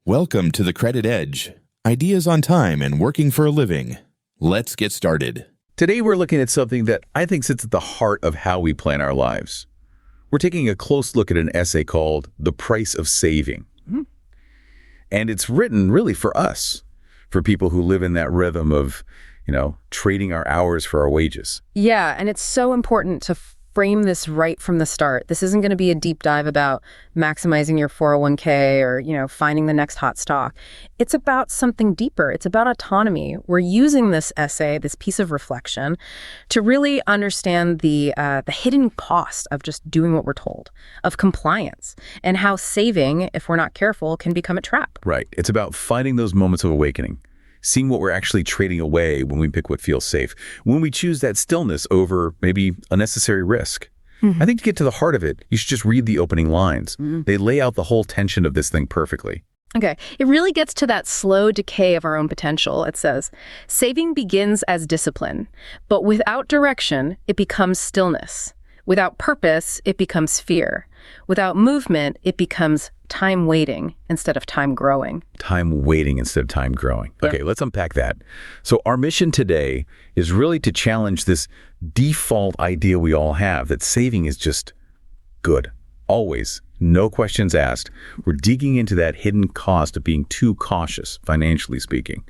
Welcome to The Credit Edge. Ideas on time and working for a living. Let's get started. Today we're looking at something that I think sits at the heart of how we plan our lives. We're taking a close look at an essay called The Price of Saving. And it's written really for us, for people who live in that rhythm of, trading our hours for our wages. Yeah, and it's so important to frame this right from the start. This isn't going to be a deep dive about maximizing your 401k or, finding the next hot stock. It's about something deeper. It's about autonomy. We're using this essay, this piece of reflection, to really understand the hidden cost of just doing what we're told, of compliance, and how saving, if we're not careful, can become a trap. Right. It's about finding those moments of awakening, seeing what we're actually trading away when we pick what feels safe, when we choose that stillness over maybe unnecessary risk. I think to get to the heart of it, you should just read the opening lines. They lay out the whole tension of this thing perfectly. Okay, it really gets to that slow decay of our own potential. It says, saving begins as discipline, but without direction, it becomes stillness. Without purpose, it becomes fear. Without movement, it becomes time waiting instead of time growing. Time waiting instead of time growing. Okay, let's unpack that. So our mission today is really to challenge this default idea we all have that saving is just good. Always. No questions asked. We're digging into that hidden cost of being too cautious, financially speaking,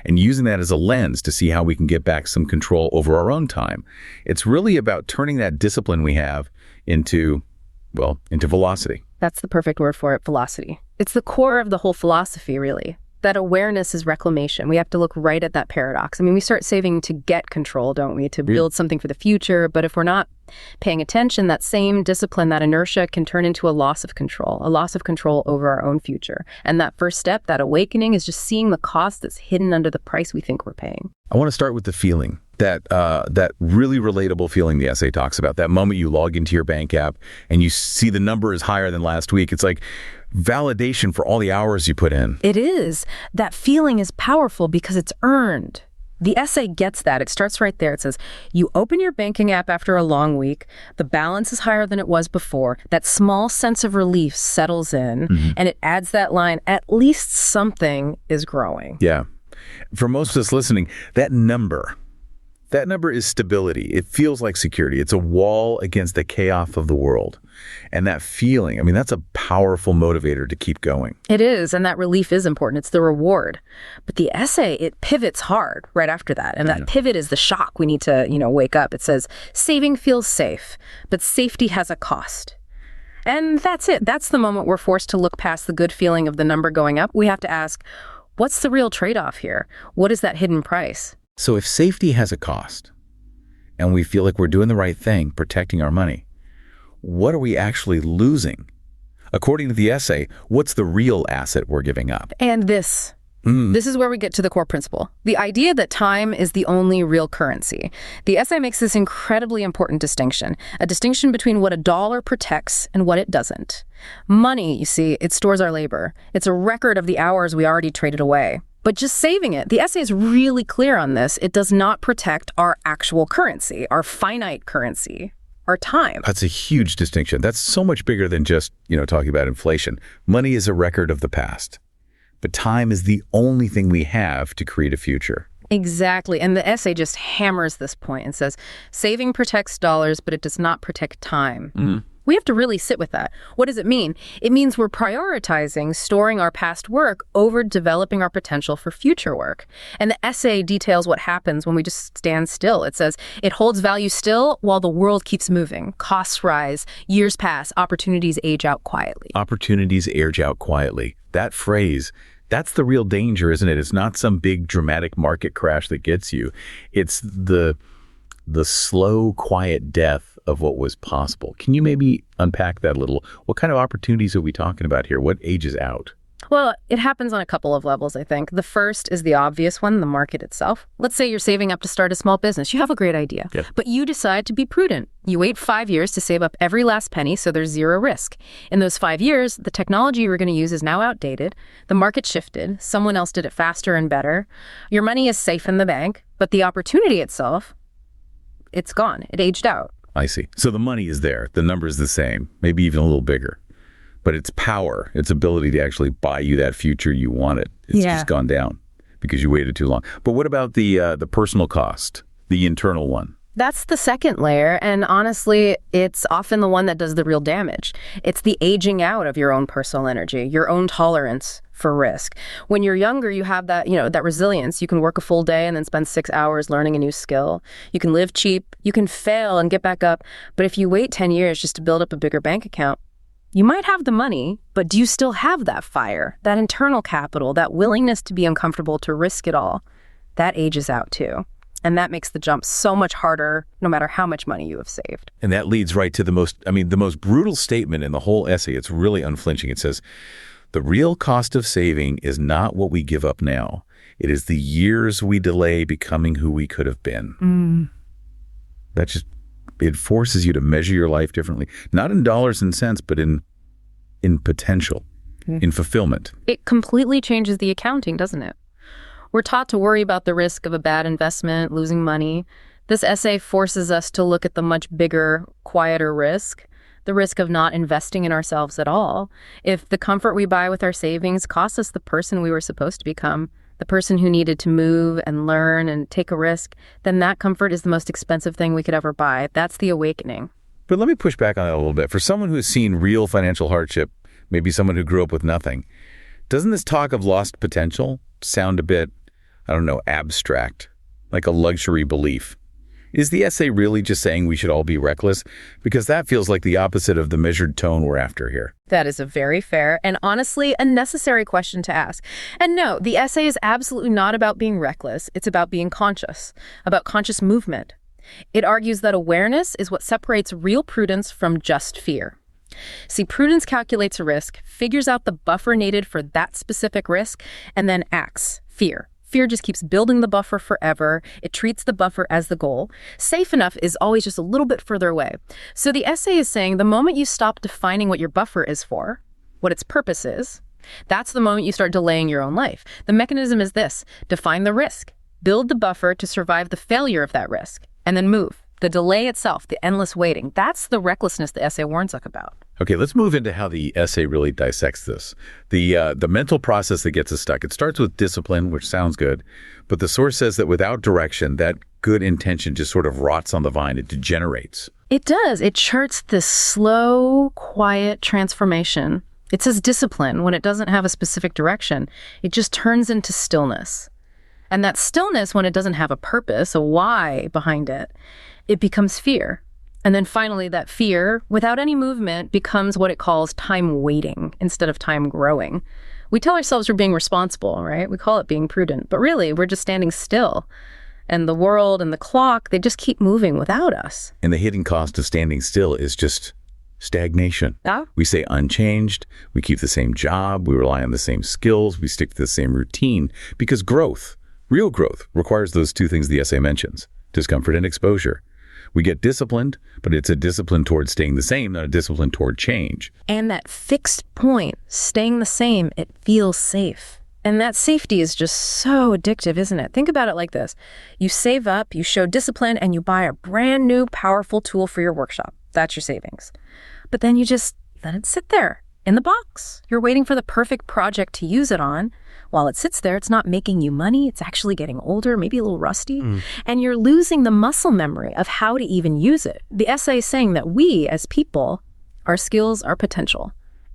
and using that as a lens to see how we can get back some control over our own time. It's really about turning that discipline we have into velocity. That's the perfect word for it, velocity. It's the core of the whole philosophy, really. That awareness is reclamation. We have to look right at that paradox. I mean, we start saving to get control, don't we? To build something for the future. But if we're not paying attention, that same discipline, that inertia can turn into a loss of control over our own future. And that first step, that awakening, is just seeing the cost that's hidden under the price we think we're paying. I want to start with the feeling, that really relatable feeling the essay talks about. That moment you log into your bank app and you see the number is higher than last week. It's like validation for all the hours you put in. It is. That feeling is powerful because it's earned. The essay gets that. It starts right there. It says, you open your banking app after a long week, the balance is higher than it was before, that small sense of relief settles in, and it adds that line, at least something is growing. Yeah. For most of us listening, that number is stability. It feels like security. It's a wall against the chaos of the world. And that feeling, that's a powerful motivator to keep going. It is, and that relief is important. It's the reward. But the essay, it pivots hard right after that. And that pivot is the shock we need to, wake up. It says, saving feels safe, but safety has a cost. And that's it. That's the moment we're forced to look past the good feeling of the number going up. We have to ask, what's the real trade-off here? What is that hidden price? So if safety has a cost, and we feel like we're doing the right thing, protecting our money, what are we actually losing? According to the essay, what's the real asset we're giving up? And this is where we get to the core principle. The idea that time is the only real currency. The essay makes this incredibly important distinction, a distinction between what a dollar protects and what it doesn't. Money, you see, it stores our labor. It's a record of the hours we already traded away. But just saving it, the essay is really clear on this. It does not protect our actual currency, our finite currency, our time. That's a huge distinction. That's so much bigger than just, talking about inflation. Money is a record of the past, but time is the only thing we have to create a future. Exactly. And the essay just hammers this point and says, saving protects dollars, but it does not protect time. We have to really sit with that. What does it mean? It means we're prioritizing storing our past work over developing our potential for future work. And the essay details what happens when we just stand still. It says it holds value still while the world keeps moving. Costs rise, years pass, opportunities age out quietly. Opportunities age out quietly. That phrase, that's the real danger, isn't it? It's not some big dramatic market crash that gets you. It's the slow, quiet death of what was possible. Can you maybe unpack that a little? What kind of opportunities are we talking about here? What ages out? Well, it happens on a couple of levels, I think. The first is the obvious one, the market itself. Let's say you're saving up to start a small business. You have a great idea, but you decide to be prudent. You wait 5 years to save up every last penny so there's zero risk. In those 5 years, the technology you were going to use is now outdated. The market shifted. Someone else did it faster and better. Your money is safe in the bank, but the opportunity itself, it's gone. It aged out. I see. So the money is there. The number is the same, maybe even a little bigger. but its power, its ability to actually buy you that future you wanted, it's just gone down because you waited too long. But what about the personal cost, the internal one? That's the second layer, and honestly, it's often the one that does the real damage. It's the aging out of your own personal energy, your own tolerance for risk. When you're younger, you have that, that resilience. You can work a full day and then spend 6 hours learning a new skill. You can live cheap, you can fail and get back up. But if you wait 10 years just to build up a bigger bank account, you might have the money, but do you still have that fire, that internal capital, that willingness to be uncomfortable, to risk it all? That ages out too. And that makes the jump so much harder, no matter how much money you have saved. And that leads right to the most brutal statement in the whole essay. It's really unflinching. It says, the real cost of saving is not what we give up now. It is the years we delay becoming who we could have been. It forces you to measure your life differently, not in dollars and cents, but in potential, in fulfillment. It completely changes the accounting, doesn't it? We're taught to worry about the risk of a bad investment, losing money. This essay forces us to look at the much bigger, quieter risk, the risk of not investing in ourselves at all. If the comfort we buy with our savings costs us the person we were supposed to become, the person who needed to move and learn and take a risk, then that comfort is the most expensive thing we could ever buy. That's the awakening. But let me push back on that a little bit. For someone who has seen real financial hardship, maybe someone who grew up with nothing, doesn't this talk of lost potential sound a bit, abstract, like a luxury belief? Is the essay really just saying we should all be reckless? Because that feels like the opposite of the measured tone we're after here. That is a very fair and honestly a necessary question to ask. And no, the essay is absolutely not about being reckless. It's about being conscious, about conscious movement. It argues that awareness is what separates real prudence from just fear. See, prudence calculates a risk, figures out the buffer needed for that specific risk, and then acts. Fear just keeps building the buffer forever. It treats the buffer as the goal. Safe enough is always just a little bit further away. So the essay is saying the moment you stop defining what your buffer is for, what its purpose is, that's the moment you start delaying your own life. The mechanism is this: define the risk, build the buffer to survive the failure of that risk, and then move. The delay itself, the endless waiting, that's the recklessness the essay warns us about. Okay, let's move into how the essay really dissects this. The mental process that gets us stuck. It starts with discipline, which sounds good, but the source says that without direction, that good intention just sort of rots on the vine. It degenerates. It does. It charts this slow, quiet transformation. It says discipline when it doesn't have a specific direction. It just turns into stillness. And that stillness, when it doesn't have a purpose, a why behind it, it becomes fear. And then finally, that fear, without any movement, becomes what it calls time waiting instead of time growing. We tell ourselves we're being responsible, right? We call it being prudent, but really we're just standing still. And the world and the clock, they just keep moving without us. And the hidden cost of standing still is just stagnation. Oh? We stay unchanged. We keep the same job. We rely on the same skills. We stick to the same routine because growth, real growth, requires those two things the essay mentions: discomfort and exposure. We get disciplined, but it's a discipline toward staying the same, not a discipline toward change. And that fixed point, staying the same, it feels safe. And that safety is just so addictive, isn't it? Think about it like this. You save up, you show discipline, and you buy a brand new, powerful tool for your workshop. That's your savings. But then you just let it sit there in the box. You're waiting for the perfect project to use it on. While it sits there, it's not making you money. It's actually getting older, maybe a little rusty. And you're losing the muscle memory of how to even use it. The essay is saying that we, as people, our skills, our potential,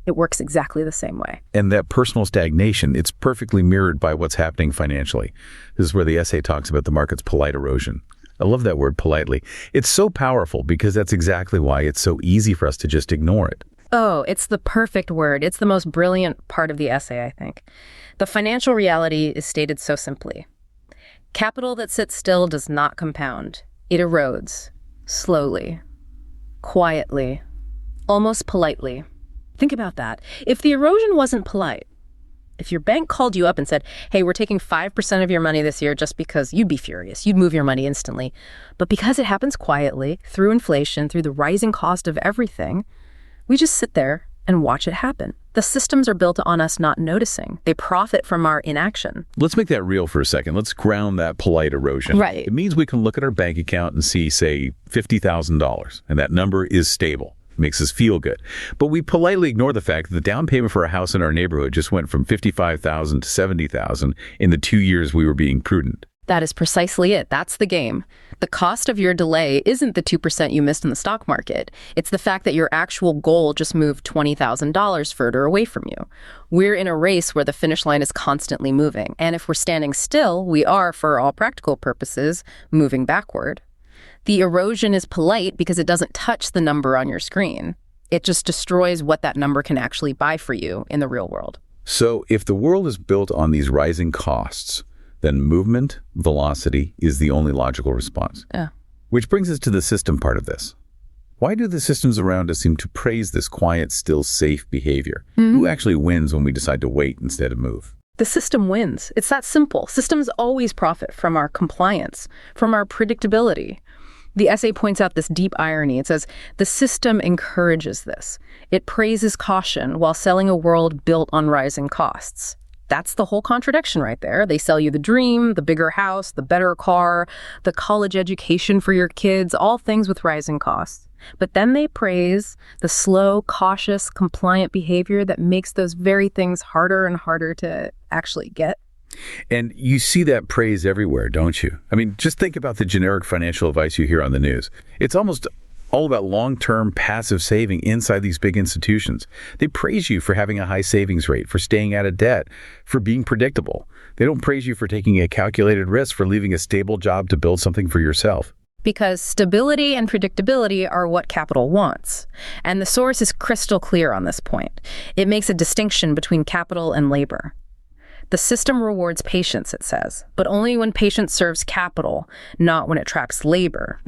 it works exactly the same way. And that personal stagnation, it's perfectly mirrored by what's happening financially. This is where the essay talks about the market's polite erosion. I love that word, politely. It's so powerful because that's exactly why it's so easy for us to just ignore it. Oh, it's the perfect word. It's the most brilliant part of the essay, I think. The financial reality is stated so simply. Capital that sits still does not compound. It erodes, slowly, quietly, almost politely. Think about that. If the erosion wasn't polite, if your bank called you up and said, hey, we're taking 5% of your money this year just because, you'd be furious. You'd move your money instantly. But because it happens quietly, through inflation, through the rising cost of everything, we just sit there and watch it happen. The systems are built on us not noticing. They profit from our inaction. Let's make that real for a second. Let's ground that polite erosion. Right. It means we can look at our bank account and see, say, $50,000, and that number is stable. Makes us feel good. But we politely ignore the fact that the down payment for a house in our neighborhood just went from $55,000 to $70,000 in the 2 years we were being prudent. That is precisely it. That's the game. The cost of your delay isn't the 2% you missed in the stock market. It's the fact that your actual goal just moved $20,000 further away from you. We're in a race where the finish line is constantly moving. And if we're standing still, we are, for all practical purposes, moving backward. The erosion is polite because it doesn't touch the number on your screen. It just destroys what that number can actually buy for you in the real world. So if the world is built on these rising costs, then movement, velocity, is the only logical response. Yeah. Which brings us to the system part of this. Why do the systems around us seem to praise this quiet, still, safe behavior? Who actually wins when we decide to wait instead of move? The system wins. It's that simple. Systems always profit from our compliance, from our predictability. The essay points out this deep irony. It says, the system encourages this. It praises caution while selling a world built on rising costs. That's the whole contradiction right there. They sell you the dream, the bigger house, the better car, the college education for your kids, all things with rising costs. But then they praise the slow, cautious, compliant behavior that makes those very things harder and harder to actually get. And you see that praise everywhere, don't you? I mean, just think about the generic financial advice you hear on the news. It's almost all about long-term passive saving inside these big institutions. They praise you for having a high savings rate, for staying out of debt, for being predictable. They don't praise you for taking a calculated risk, for leaving a stable job to build something for yourself. Because stability and predictability are what capital wants. And the source is crystal clear on this point. It makes a distinction between capital and labor. The system rewards patience, it says, but only when patience serves capital, not when it tracks labor.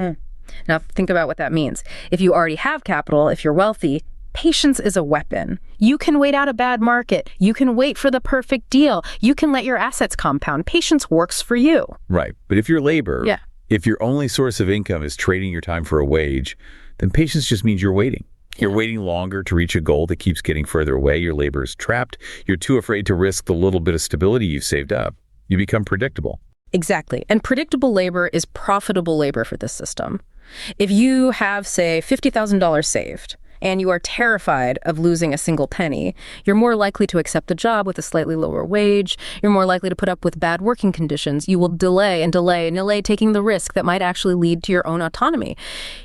Now, think about what that means. If you already have capital, if you're wealthy, patience is a weapon. You can wait out a bad market. You can wait for the perfect deal. You can let your assets compound. Patience works for you. Right. But if you're labor, if your only source of income is trading your time for a wage, then patience just means you're waiting. You're waiting longer to reach a goal that keeps getting further away. Your labor is trapped. You're too afraid to risk the little bit of stability you've saved up. You become predictable. Exactly. And predictable labor is profitable labor for this system. If you have, say, $50,000 saved, and you are terrified of losing a single penny, you're more likely to accept a job with a slightly lower wage. You're more likely to put up with bad working conditions. You will delay and delay and delay taking the risk that might actually lead to your own autonomy.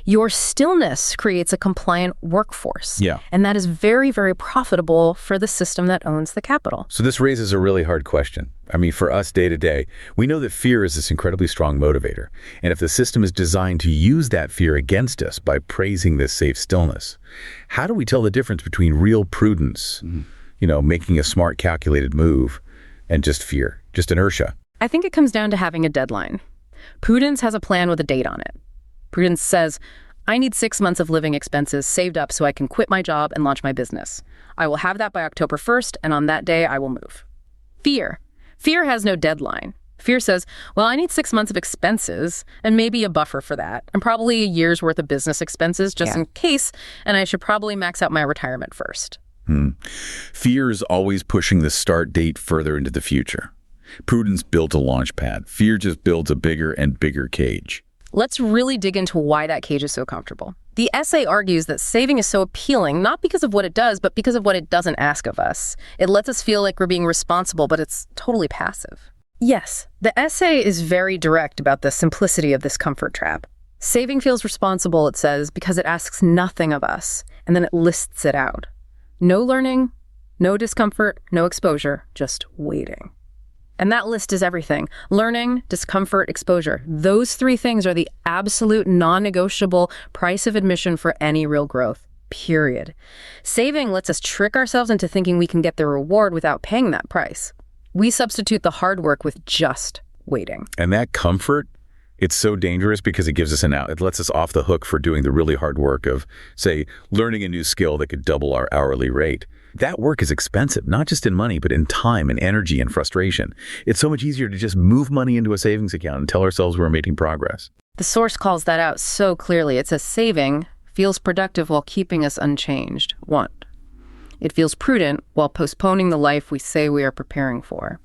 Your stillness creates a compliant workforce. And that is very, very profitable for the system that owns the capital. So this raises a really hard question. I mean, for us day to day, we know that fear is this incredibly strong motivator. And if the system is designed to use that fear against us by praising this safe stillness, how do we tell the difference between real prudence, making a smart, calculated move, and just fear, just inertia? I think it comes down to having a deadline. Prudence has a plan with a date on it. Prudence says, I need 6 months of living expenses saved up so I can quit my job and launch my business. I will have that by October 1st, and on that day, I will move. Fear has no deadline. Fear says, well, I need 6 months of expenses and maybe a buffer for that, and probably a year's worth of business expenses just in case, and I should probably max out my retirement first. Fear is always pushing the start date further into the future. Prudence built a launch pad. Fear just builds a bigger and bigger cage. Let's really dig into why that cage is so comfortable. The essay argues that saving is so appealing, not because of what it does, but because of what it doesn't ask of us. It lets us feel like we're being responsible, but it's totally passive. Yes, the essay is very direct about the simplicity of this comfort trap. Saving feels responsible, it says, because it asks nothing of us, and then it lists it out. No learning, no discomfort, no exposure, just waiting. And that list is everything. Learning, discomfort, exposure. Those three things are the absolute non-negotiable price of admission for any real growth, period. Saving lets us trick ourselves into thinking we can get the reward without paying that price. We substitute the hard work with just waiting. And that comfort, it's so dangerous because it gives us an out. It lets us off the hook for doing the really hard work of, say, learning a new skill that could double our hourly rate. That work is expensive, not just in money, but in time and energy and frustration. It's so much easier to just move money into a savings account and tell ourselves we're making progress. The source calls that out so clearly. It says saving feels productive while keeping us unchanged. 1. It feels prudent while postponing the life we say we are preparing for.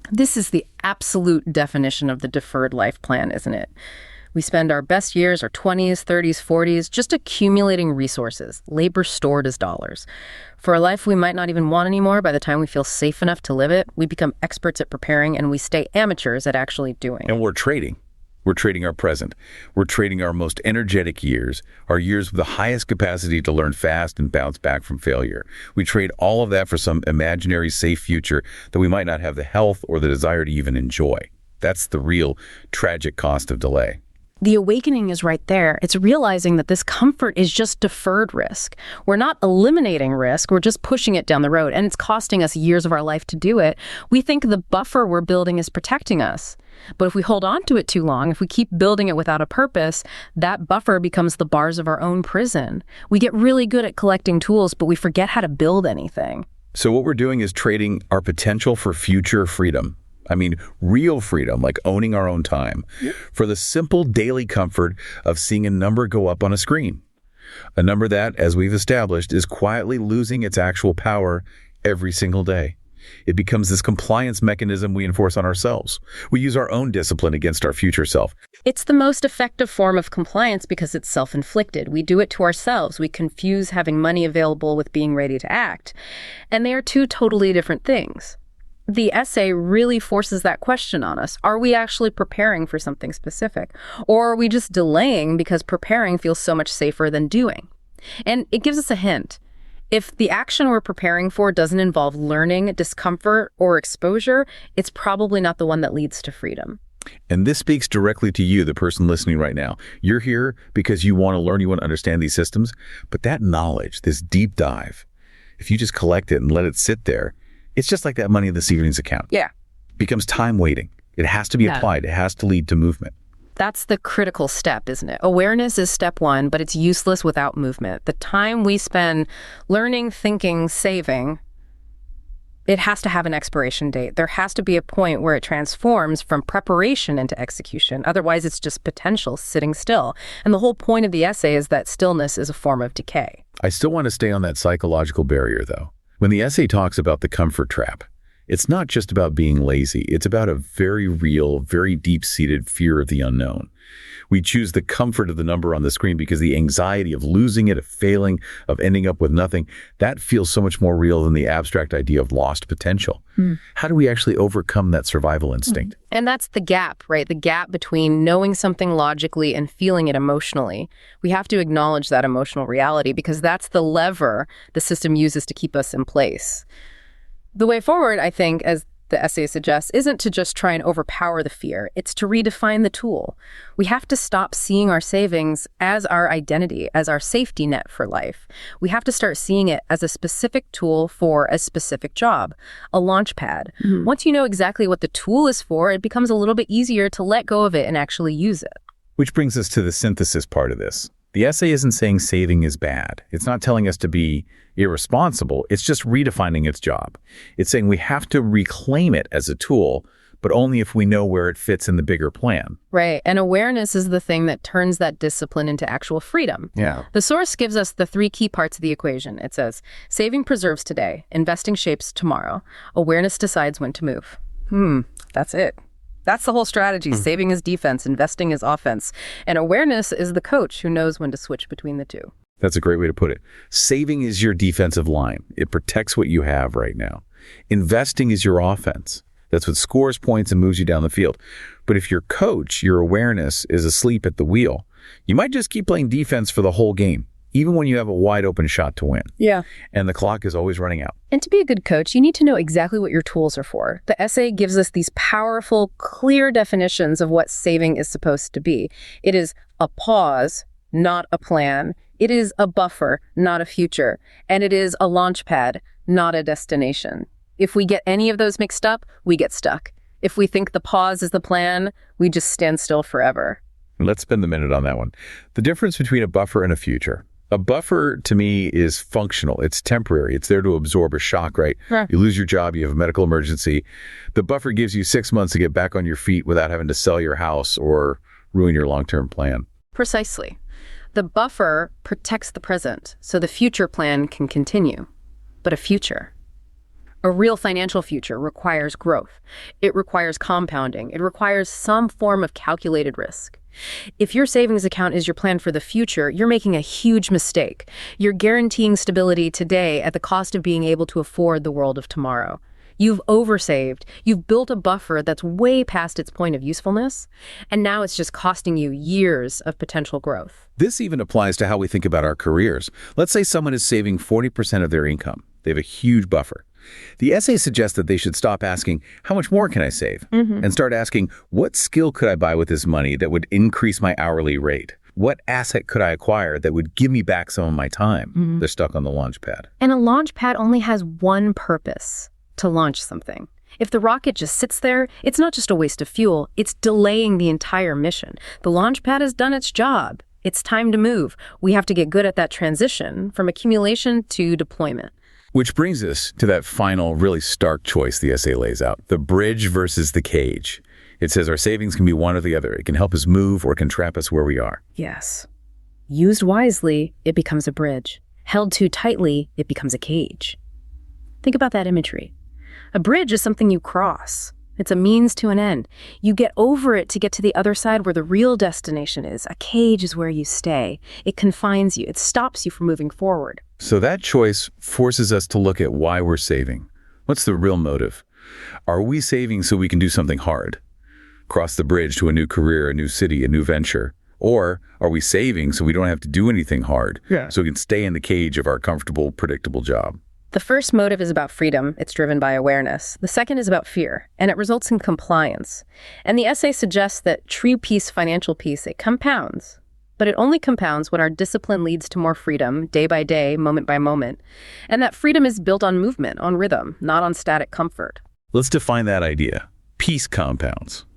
This is the absolute definition of the deferred life plan, isn't it? We spend our best years, our 20s, 30s, 40s, just accumulating resources, labor stored as dollars. For a life we might not even want anymore, by the time we feel safe enough to live it, we become experts at preparing and we stay amateurs at actually doing. And we're trading. We're trading our present. We're trading our most energetic years, our years with the highest capacity to learn fast and bounce back from failure. We trade all of that for some imaginary safe future that we might not have the health or the desire to even enjoy. That's the real tragic cost of delay. The awakening is right there. It's realizing that this comfort is just deferred risk. We're not eliminating risk, we're just pushing it down the road, and it's costing us years of our life to do it. We think the buffer we're building is protecting us. But if we hold on to it too long, if we keep building it without a purpose, that buffer becomes the bars of our own prison. We get really good at collecting tools, but we forget how to build anything. So what we're doing is trading our potential for future freedom. I mean, real freedom, like owning our own time, for the simple daily comfort of seeing a number go up on a screen. A number that, as we've established, is quietly losing its actual power every single day. It becomes this compliance mechanism we enforce on ourselves. We use our own discipline against our future self. It's the most effective form of compliance because it's self-inflicted. We do it to ourselves. We confuse having money available with being ready to act. And they are two totally different things. The essay really forces that question on us. Are we actually preparing for something specific? Or are we just delaying because preparing feels so much safer than doing? And it gives us a hint. If the action we're preparing for doesn't involve learning, discomfort, or exposure, it's probably not the one that leads to freedom. And this speaks directly to you, the person listening right now. You're here because you want to learn, you want to understand these systems, but that knowledge, this deep dive, if you just collect it and let it sit there, it's just like that money in the savings account. Yeah. Becomes time waiting. It has to be applied. It has to lead to movement. That's the critical step, isn't it? Awareness is step one, but it's useless without movement. The time we spend learning, thinking, saving, it has to have an expiration date. There has to be a point where it transforms from preparation into execution. Otherwise, it's just potential sitting still. And the whole point of the essay is that stillness is a form of decay. I still want to stay on that psychological barrier, though. When the essay talks about the comfort trap, it's not just about being lazy. It's about a very real, very deep-seated fear of the unknown. We choose the comfort of the number on the screen because the anxiety of losing it, of failing, of ending up with nothing, that feels so much more real than the abstract idea of lost potential. How do we actually overcome that survival instinct? And that's the gap, right? The gap between knowing something logically and feeling it emotionally. We have to acknowledge that emotional reality because that's the lever the system uses to keep us in place. The way forward, I think, as the essay suggests, isn't to just try and overpower the fear. It's to redefine the tool. We have to stop seeing our savings as our identity, as our safety net for life. We have to start seeing it as a specific tool for a specific job, a launch pad. Once you know exactly what the tool is for, it becomes a little bit easier to let go of it and actually use it. Which brings us to the synthesis part of this. The essay isn't saying saving is bad. It's not telling us to be irresponsible. It's just redefining its job. It's saying we have to reclaim it as a tool, but only if we know where it fits in the bigger plan. Right. And awareness is the thing that turns that discipline into actual freedom. Yeah. The source gives us the three key parts of the equation. It says, saving preserves today, investing shapes tomorrow, awareness decides when to move. That's it. That's the whole strategy. Saving is defense, investing is offense. And awareness is the coach who knows when to switch between the two. That's a great way to put it. Saving is your defensive line. It protects what you have right now. Investing is your offense. That's what scores points and moves you down the field. But if your coach, your awareness, is asleep at the wheel, you might just keep playing defense for the whole game, even when you have a wide open shot to win. Yeah. And the clock is always running out. And to be a good coach, you need to know exactly what your tools are for. The essay gives us these powerful, clear definitions of what saving is supposed to be. It is a pause, not a plan. It is a buffer, not a future. And it is a launch pad, not a destination. If we get any of those mixed up, we get stuck. If we think the pause is the plan, we just stand still forever. Let's spend a minute on that one. The difference between a buffer and a future. A buffer, to me, is functional. It's temporary. It's there to absorb a shock, right? Yeah. You lose your job, you have a medical emergency. The buffer gives you 6 months to get back on your feet without having to sell your house or ruin your long-term plan. Precisely. The buffer protects the present, so the future plan can continue. But a future? A real financial future requires growth. It requires compounding. It requires some form of calculated risk. If your savings account is your plan for the future, you're making a huge mistake. You're guaranteeing stability today at the cost of being able to afford the world of tomorrow. You've oversaved. You've built a buffer that's way past its point of usefulness, and now it's just costing you years of potential growth. This even applies to how we think about our careers. Let's say someone is saving 40% of their income. They have a huge buffer. The essay suggests that they should stop asking, how much more can I save? And start asking, what skill could I buy with this money that would increase my hourly rate? What asset could I acquire that would give me back some of my time? They're stuck on the launch pad. And a launch pad only has one purpose: to launch something. If the rocket just sits there, it's not just a waste of fuel, it's delaying the entire mission. The launch pad has done its job. It's time to move. We have to get good at that transition from accumulation to deployment. Which brings us to that final, really stark choice the essay lays out, the bridge versus the cage. It says our savings can be one or the other. It can help us move or can trap us where we are. Yes. Used wisely, it becomes a bridge. Held too tightly, it becomes a cage. Think about that imagery. A bridge is something you cross. It's a means to an end. You get over it to get to the other side where the real destination is. A cage is where you stay. It confines you. It stops you from moving forward. So that choice forces us to look at why we're saving. What's the real motive? Are we saving so we can do something hard? Cross the bridge to a new career, a new city, a new venture? Or are we saving so we don't have to do anything hard, so we can stay in the cage of our comfortable, predictable job? The first motive is about freedom. It's driven by awareness. The second is about fear, and it results in compliance. And the essay suggests that true peace, financial peace, it compounds. But it only compounds when our discipline leads to more freedom, day by day, moment by moment. And that freedom is built on movement, on rhythm, not on static comfort. Let's define that idea. Peace compounds.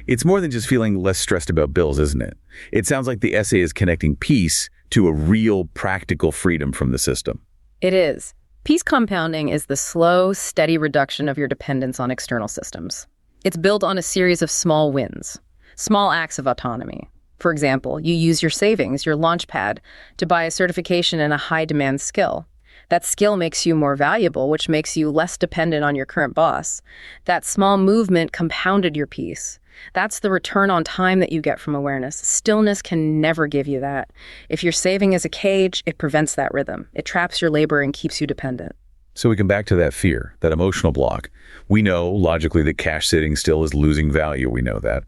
It's more than just feeling less stressed about bills, isn't it? It sounds like the essay is connecting peace to a real, practical freedom from the system. It is. Peace compounding is the slow, steady reduction of your dependence on external systems. It's built on a series of small wins, small acts of autonomy. For example, you use your savings, your launch pad, to buy a certification in a high-demand skill. That skill makes you more valuable, which makes you less dependent on your current boss. That small movement compounded your peace. That's the return on time that you get from awareness. Stillness can never give you that. If your saving is a cage, it prevents that rhythm. It traps your labor and keeps you dependent. So we come back to that fear, that emotional block. We know, logically, that cash sitting still is losing value. We know that.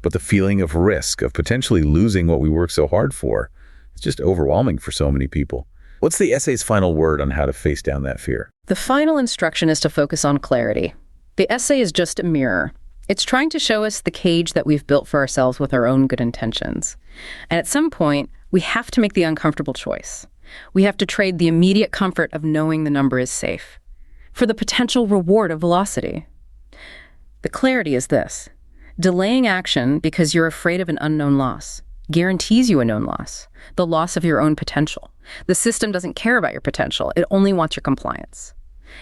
But the feeling of risk, of potentially losing what we work so hard for, is just overwhelming for so many people. What's the essay's final word on how to face down that fear? The final instruction is to focus on clarity. The essay is just a mirror. It's trying to show us the cage that we've built for ourselves with our own good intentions. And at some point, we have to make the uncomfortable choice. We have to trade the immediate comfort of knowing the number is safe for the potential reward of velocity. The clarity is this. Delaying action because you're afraid of an unknown loss guarantees you a known loss, the loss of your own potential. The system doesn't care about your potential. It only wants your compliance.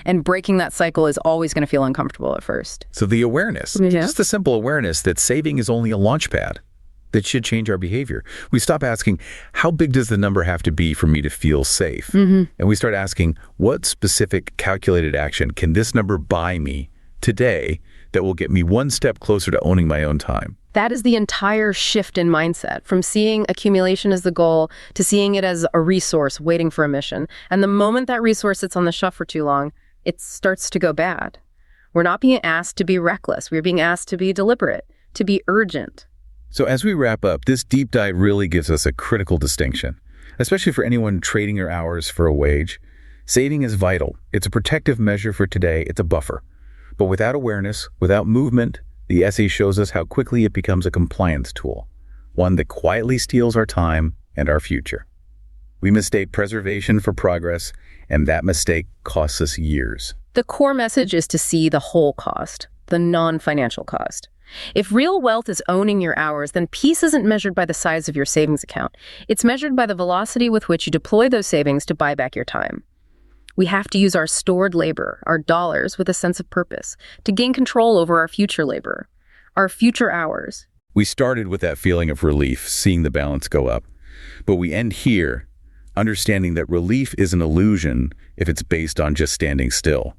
And breaking that cycle is always going to feel uncomfortable at first. So the awareness, just the simple awareness that saving is only a launch pad, that should change our behavior. We stop asking, how big does the number have to be for me to feel safe? And we start asking, what specific calculated action can this number buy me today that will get me one step closer to owning my own time? That is the entire shift in mindset, from seeing accumulation as the goal to seeing it as a resource waiting for a mission. And the moment that resource sits on the shelf for too long, it starts to go bad. We're not being asked to be reckless. We're being asked to be deliberate, to be urgent. So as we wrap up, this deep dive really gives us a critical distinction, especially for anyone trading their hours for a wage. Saving is vital. It's a protective measure for today. It's a buffer. But without awareness, without movement, the essay shows us how quickly it becomes a compliance tool, one that quietly steals our time and our future. We mistake preservation for progress, and that mistake costs us years. The core message is to see the whole cost, the non-financial cost. If real wealth is owning your hours, then peace isn't measured by the size of your savings account. It's measured by the velocity with which you deploy those savings to buy back your time. We have to use our stored labor, our dollars, with a sense of purpose, to gain control over our future labor, our future hours. We started with that feeling of relief, seeing the balance go up. But we end here, understanding that relief is an illusion if it's based on just standing still.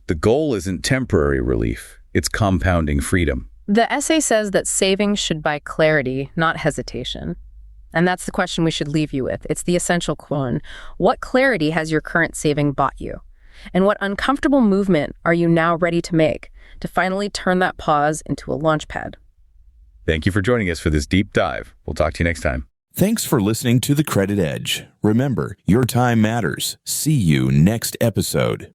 The goal isn't temporary relief, it's compounding freedom. The essay says that savings should buy clarity, not hesitation. And that's the question we should leave you with. It's the essential one. What clarity has your current saving bought you? And what uncomfortable movement are you now ready to make to finally turn that pause into a launch pad? Thank you for joining us for this deep dive. We'll talk to you next time. Thanks for listening to The Credit Edge. Remember, your time matters. See you next episode.